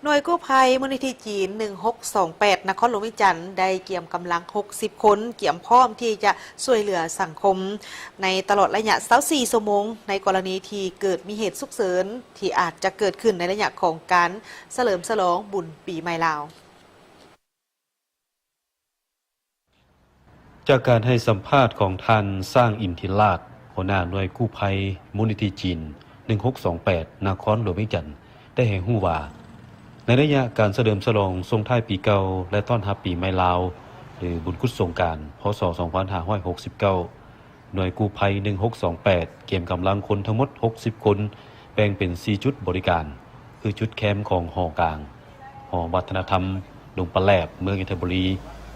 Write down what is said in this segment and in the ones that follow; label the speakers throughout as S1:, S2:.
S1: หน่วยกู้ภัยมูลนิธิจีน1628นครหลวงวิจันทร์ได้เกี่ยมกำลัง60คนเกี่ยมพร้อมที่จะช่วยเหลือสังคมในตลอดระยะ24ชั่วโมงในกรณีที่เกิดมีเหตุฉุกเฉินที่อาจจะเกิดขึ้นในระยะของการเฉลิมฉลองบุญปีใหม่ลาว
S2: จากการให้สัมภาษณ์ของท่านสร้างอินทิราชหัวหน้าหน่วยกู้ภัยมูลนิธิจีน1628นครหลวงวิจันทร์ได้ให้ฮู้ว่าในระยะการเฉลิมฉลองส่งท้ายปีเก่าและต้อนรับปีใหม่ลาวหรือบุญกุศลสงกรานต์พ.ศ. 2569หน่วยกู้ภัย1628เก็บกำลังคนทั้งหมด60คนแบ่งเป็น4จุดบริการคือจุดแคมป์ของหอกลางหอวัฒนธรรมดงปะแลบเมืองอินทบุรี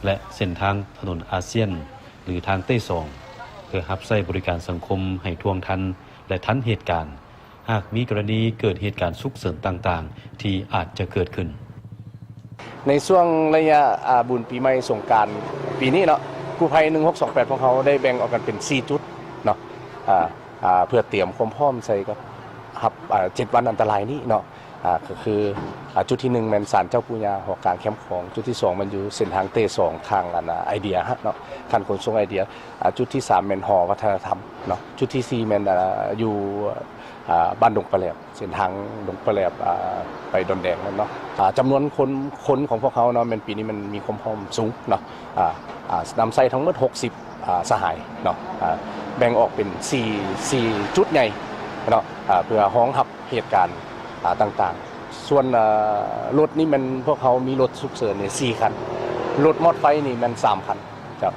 S2: และเส้นทางถนนอาเซียนหรือทางเต้สองเพื่อรับใช้บริการสังคมให้ท่วงทันและทันเหตุการณ์หากมีกรณีเกิดเหตุการณ์ฉุกเฉินต่างๆที่อาจจะเกิดขึ้น
S3: ในช่วงระยะบุญปีใหม่สงกรานต์ปีนี้เนาะกู้ภัย1628ของเขาได้แบ่งออกกันเป็น4จุดเนาะเพื่อเตรียมความพร้อมใส่กับ7วันอันตรายนี้เนาะก็คือจุดที่1แม่นศาลเจ้าปู่ย่าหอกลางแคมป์ของจุดที่2มันอยู่เส้นทางเต้2ทางไอเดียเนาะท่านขนส่งไอเดียจุดที่3แม่นหอวัฒนธรรมเนาะจุดที่4แม่นอยู่บ้านดงปะแหลบเส้นทางดงปะแหลบไปดอนแดงนั่นเนาะจำนวนคนของพวกเขาเนาะมันปีนี้มันมีความพร้อมสูงเนาะนำใส่ทั้งหมด60สหายเนาะแบ่งออกเป็น4จุดใหญ่เนาะเพื่อรองรับเหตุการณ์ต่างๆส่วนรถนี่มันพวกเขามีรถฉุกเฉินเนี่ย4คันรถมอเตอร์ไซค์นี่มัน3คันครับ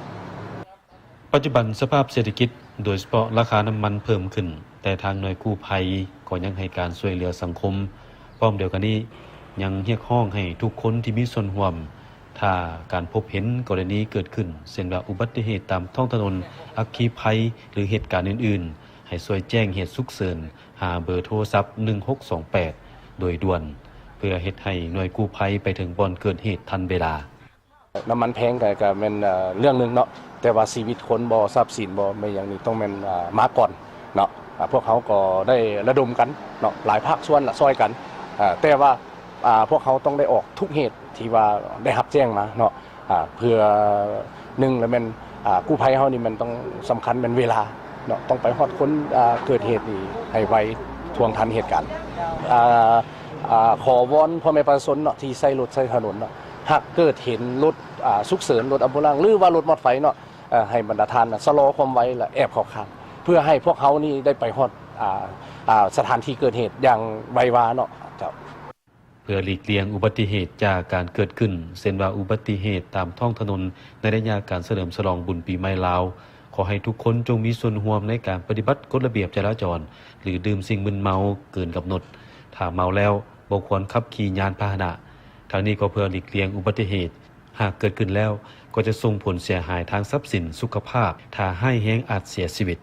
S2: ปัจจุบันสภาพเศรษฐกิจโดยเฉพาะราคาน้ำมันเพิ่มขึ้นแต่ทางหน่วยกู้ภัยก็ยังให้การช่วยเหลือสังคมพร้อมเดียวกันนี้ยังเรียกร้องให้ทุกคนที่มีส่วนร่วมถ้าการพบเห็นกรณีเกิดขึ้นเช่นว่าอุบัติเหตุตามท้องถนนอัคคีภัยหรือเหตุการณ์อื่นๆให้ช่วยแจ้งเหตุฉุกเฉินหาเบอร์โทรศัพท์1628โดยด่วนเพื่อเฮ็ดให้หน่วยกู้ภัยไปถึงบ่อนเกิดเหตุทันเวลา
S3: น้ำมันแพงก็เป็นเรื่องนึงเนาะแต่ว่าชีวิตคนบ่ทรัพย์สินบ่ไม่อย่างนี้ต้องเป็นมาก่อนเนาะพวกเขาก็ได้ระดมกันเนาะหลายภาคส่วนซอยกันแต่ว่าพวกเขาต้องได้ออกทุกเหตุที่ว่าได้รับแจ้งมาเนาะเพื่อ1แล้วมันกู้ภัยเฮานี่มันต้องสำคัญเป็นเวลาเนาะต้องไปฮอดคนเกิดเหตุนี่ให้ไวทวงทันเหตุการณ์ขอวอนพ่อแม่ประชาชนเนาะที่ใช้รถใช้ถนนเนาะหากเกิดเห็นรถฉุกเฉินรถอัมบูลันซ์หรือว่ารถมอเตอร์ไซค์เนาะให้บรรดาท่านชะลอความไวและแอบเข้าข้างเพื่อให้พวกเขานี่ได้ไปฮอดสถานที่เกิดเหตุอย่างไววาเนาะ
S2: เพื่อหลีกเลี่ยงอุบัติเหตุจากการเกิดขึ้นเช่นว่าอุบัติเหตุตามท้องถนนในระยะการเฉลิมฉลองบุญปีใหม่ลาวขอให้ทุกคนจงมีส่วนร่วมในการปฏิบัติกฎระเบียบจราจรหรือดื่มสิ่งมึนเมาเกินกำหนดถ้าเมาแล้วบ่ควรขับขี่ยานพาหนะทางนี้ก็เพื่อหลีกเลี่ยงอุบัติเหตุหากเกิดขึ้นแล้วก็จะส่งผลเสียหายทางทรัพย์สินสุขภาพถ้าให้แห้งอาจเสียชีวิต